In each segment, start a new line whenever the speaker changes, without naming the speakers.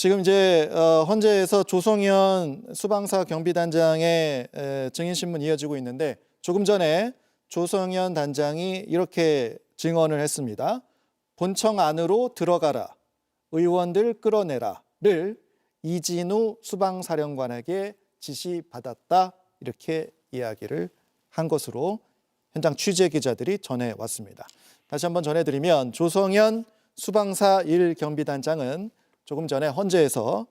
지금 이제 헌재에서 조성현 수방사 경비단장의 증인 신문 이어지고 있는데 조금 전에 조성현 단장이 이렇게 증언을 했습니다. 본청 안으로 들어가라, 의원들 끌어내라를 이진우 수방사령관에게 지시받았다, 이렇게 이야기를 한 것으로 현장 취재 기자들이 전해왔습니다. 다시 한번 전해드리면 조성현 수방사 1경비단장은 조금 전에 헌재에서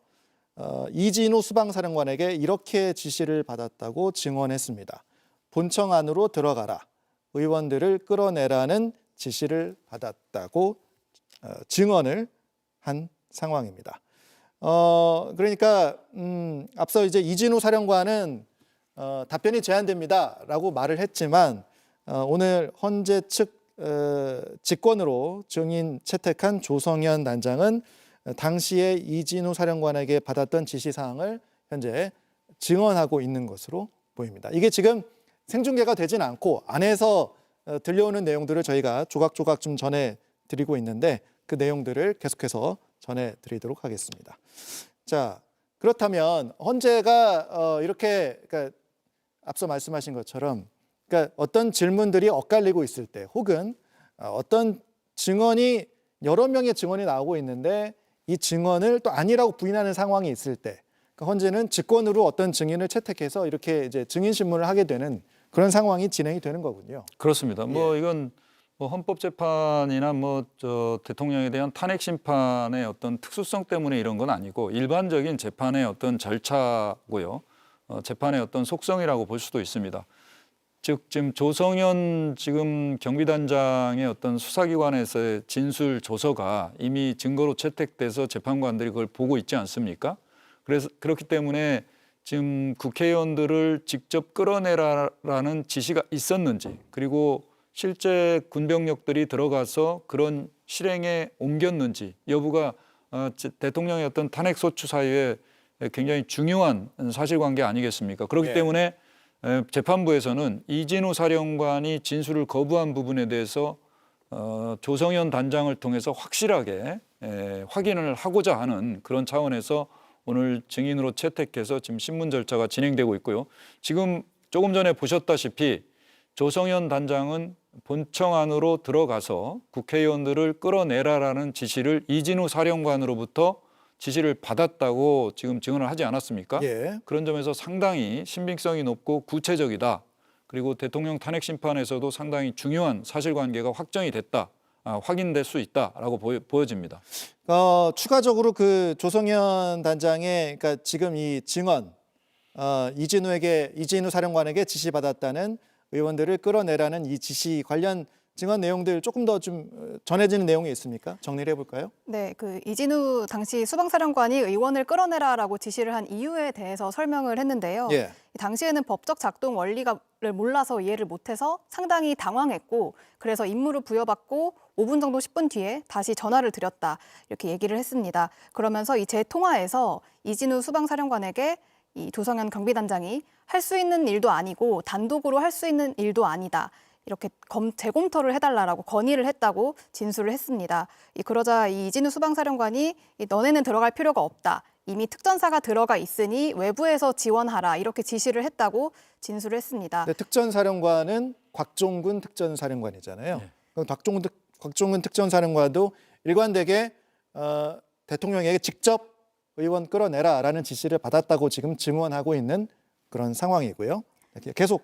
이진우 수방사령관에게 이렇게 지시를 받았다고 증언했습니다. 본청 안으로 들어가라, 의원들을 끌어내라는 지시를 받았다고 증언을 한 상황입니다. 그러니까 앞서 이제 이진우 사령관은 답변이 제한됩니다라고 말을 했지만 오늘 헌재 측 직권으로 증인 채택한 조성현 단장은 당시에 이진우 사령관에게 받았던 지시사항을 현재 증언하고 있는 것으로 보입니다. 이게 지금 생중계가 되진 않고 안에서 들려오는 내용들을 저희가 조각조각 좀 전해드리고 있는데 그 내용들을 계속해서 전해드리도록 하겠습니다. 자, 그렇다면 헌재가 이렇게 그러니까 앞서 말씀하신 것처럼 그러니까 어떤 질문들이 엇갈리고 있을 때 혹은 어떤 증언이 여러 명의 증언이 나오고 있는데 이 증언을 또 아니라고 부인하는 상황이 있을 때 그러니까 헌재는 직권으로 어떤 증인을 채택해서 이렇게 이제 증인 신문을 하게 되는 그런 상황이 진행이 되는 거군요.
그렇습니다. 뭐 이건 뭐 헌법재판이나 대통령에 대한 탄핵 심판의 어떤 특수성 때문에 이런 건 아니고 일반적인 재판의 어떤 절차고요. 재판의 어떤 속성이라고 볼 수도 있습니다. 즉 지금 조성현 지금 경비단장의 어떤 수사기관에서의 진술 조서가 이미 증거로 채택돼서 재판관들이 그걸 보고 있지 않습니까? 그래서 그렇기 때문에 지금 국회의원들을 직접 끌어내라라는 지시가 있었는지 그리고 실제 군병력들이 들어가서 그런 실행에 옮겼는지 여부가 대통령의 어떤 탄핵소추 사유에 굉장히 중요한 사실관계 아니겠습니까? 그렇기 때문에 재판부에서는 이진우 사령관이 진술을 거부한 부분에 대해서 조성현 단장을 통해서 확실하게 확인을 하고자 하는 그런 차원에서 오늘 증인으로 채택해서 지금 신문 절차가 진행되고 있고요. 지금 조금 전에 보셨다시피 조성현 단장은 본청 안으로 들어가서 국회의원들을 끌어내라라는 지시를 이진우 사령관으로부터 지시를 받았다고 지금 증언을 하지 않았습니까?
예.
그런 점에서 상당히 신빙성이 높고 구체적이다. 그리고 대통령 탄핵 심판에서도 상당히 중요한 사실관계가 확정이 됐다. 확인될 수 있다라고 보여집니다.
추가적으로 그 조성현 단장의 그러니까 지금 이 증언 이진우 사령관에게 지시받았다는 의원들을 끌어내라는 이 지시 관련 증언 내용들 조금 더 좀 전해지는 내용이 있습니까? 정리를 해볼까요?
네, 그 이진우 당시 수방사령관이 의원을 끌어내라라고 지시를 한 이유에 대해서 설명을 했는데요.
예.
당시에는 법적 작동 원리를 몰라서 이해를 못해서 상당히 당황했고 그래서 임무를 부여받고 5분 정도 10분 뒤에 다시 전화를 드렸다 이렇게 얘기를 했습니다. 그러면서 이 재통화에서 이진우 수방사령관에게 이 조성현 경비단장이 할 수 있는 일도 아니고 단독으로 할 수 있는 일도 아니다. 이렇게 재검토를 해달라고 건의를 했다고 진술을 했습니다. 그러자 이진우 수방사령관이 너네는 들어갈 필요가 없다. 이미 특전사가 들어가 있으니 외부에서 지원하라. 이렇게 지시를 했다고 진술을 했습니다.
네, 특전사령관은 곽종근 특전사령관이잖아요.
네.
그럼 곽종근 특전사령관도 일관되게 대통령에게 직접 의원 끌어내라라는 지시를 받았다고 지금 증언하고 있는 그런 상황이고요. 계속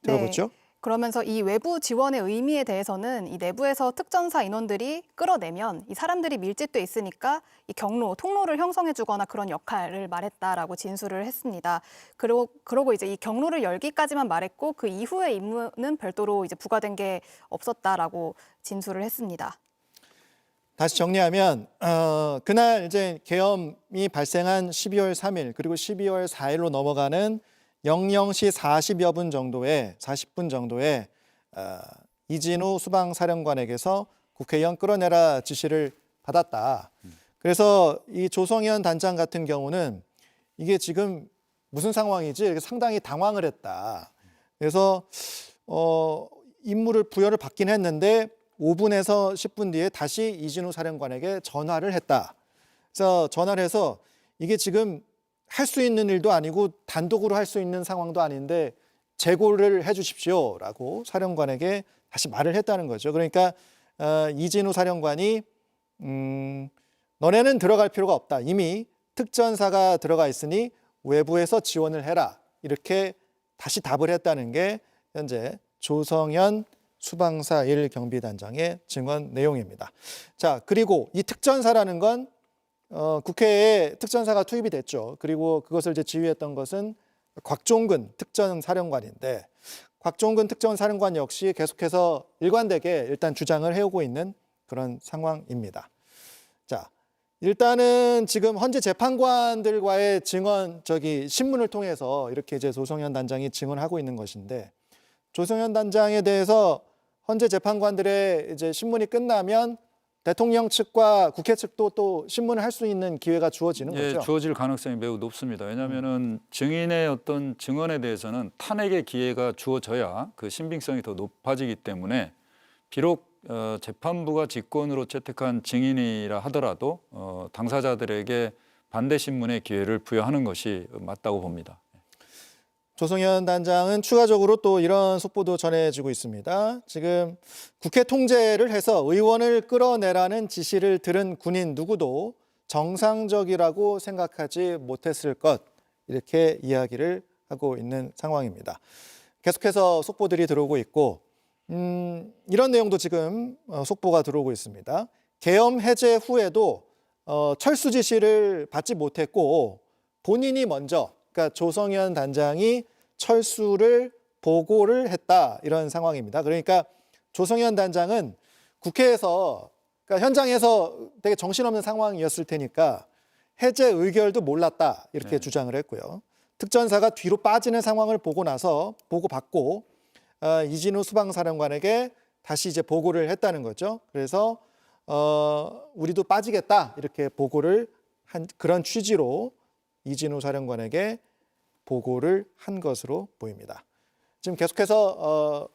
들어보죠.
네. 그러면서 이 외부 지원의 의미에 대해서는 이 내부에서 특전사 인원들이 끌어내면 이 사람들이 밀집돼 있으니까 이 경로, 통로를 형성해주거나 그런 역할을 말했다라고 진술을 했습니다. 그러고 이제 이 경로를 열기까지만 말했고 그 이후의 임무는 별도로 이제 부과된 게 없었다라고 진술을 했습니다.
다시 정리하면 그날 이제 계엄이 발생한 12월 3일 그리고 12월 4일로 넘어가는 00시 40여 분 정도에 40분 정도에 이진우 수방사령관에게서 국회의원 끌어내라 지시를 받았다. 그래서 이 조성현 단장 같은 경우는 이게 지금 무슨 상황이지? 이렇게 상당히 당황을 했다. 그래서 임무를 부여를 받긴 했는데 5분에서 10분 뒤에 다시 이진우 사령관에게 전화를 했다. 그래서 전화를 해서 이게 지금 할 수 있는 일도 아니고 단독으로 할 수 있는 상황도 아닌데 재고를 해 주십시오라고 사령관에게 다시 말을 했다는 거죠. 그러니까 이진우 사령관이 너네는 들어갈 필요가 없다. 이미 특전사가 들어가 있으니 외부에서 지원을 해라. 이렇게 다시 답을 했다는 게 현재 조성현 수방사 1경비단장의 증언 내용입니다. 자, 그리고 이 특전사라는 건 국회에 특전사가 투입이 됐죠. 그리고 그것을 이제 지휘했던 것은 곽종근 특전사령관인데 곽종근 특전사령관 역시 계속해서 일관되게 일단 주장을 해오고 있는 그런 상황입니다. 자, 일단은 지금 현재 재판관들과의 증언 신문을 통해서 이렇게 이제 조성현 단장이 증언하고 있는 것인데 조성현 단장에 대해서 현재 재판관들의 이제 신문이 끝나면 대통령 측과 국회 측도 또 신문을 할 수 있는 기회가 주어지는
예,
거죠.
주어질 가능성이 매우 높습니다. 왜냐하면은 증인의 어떤 증언에 대해서는 탄핵의 기회가 주어져야 그 신빙성이 더 높아지기 때문에 비록 재판부가 직권으로 채택한 증인이라 하더라도 당사자들에게 반대 신문의 기회를 부여하는 것이 맞다고 봅니다.
조성현 단장은 추가적으로 또 이런 속보도 전해지고 있습니다. 지금 국회 통제를 해서 의원을 끌어내라는 지시를 들은 군인 누구도 정상적이라고 생각하지 못했을 것, 이렇게 이야기를 하고 있는 상황입니다. 계속해서 속보들이 들어오고 있고 이런 내용도 지금 속보가 들어오고 있습니다. 계엄 해제 후에도 철수 지시를 받지 못했고 본인이 먼저, 그러니까 조성현 단장이 철수를 보고를 했다, 이런 상황입니다. 그러니까 조성현 단장은 국회에서, 그러니까 현장에서 되게 정신없는 상황이었을 테니까 해제 의결도 몰랐다, 이렇게 주장을 했고요. 특전사가 뒤로 빠지는 상황을 보고 나서 보고받고 이진우 수방사령관에게 다시 이제 보고를 했다는 거죠. 그래서 우리도 빠지겠다, 이렇게 보고를 한 그런 취지로 이진우 사령관에게 보고를 한 것으로 보입니다. 지금 계속해서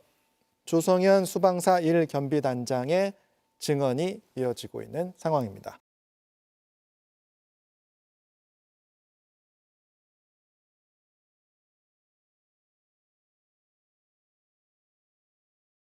조성현 수방사 1경비단장의 증언이 이어지고 있는 상황입니다.